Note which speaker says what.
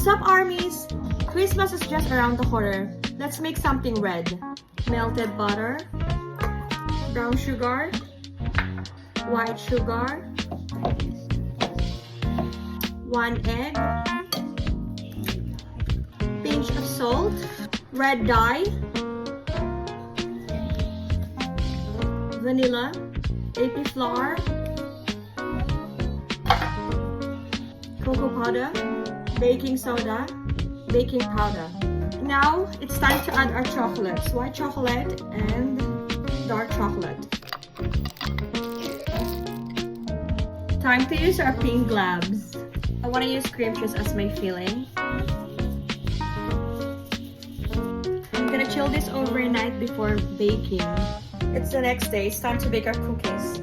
Speaker 1: What's up, armies? Christmas is just around the corner. Let's make something red. Melted butter, brown sugar, white sugar, 1 egg, pinch of salt, red dye, vanilla, AP flour, cocoa powder, baking soda, baking powder. Now it's time to add our chocolates, white chocolate and dark chocolate. Time to use our pink globs. I want to use cream cheese as my filling. I'm gonna chill this overnight before baking. It's the next day. It's time to bake our cookies.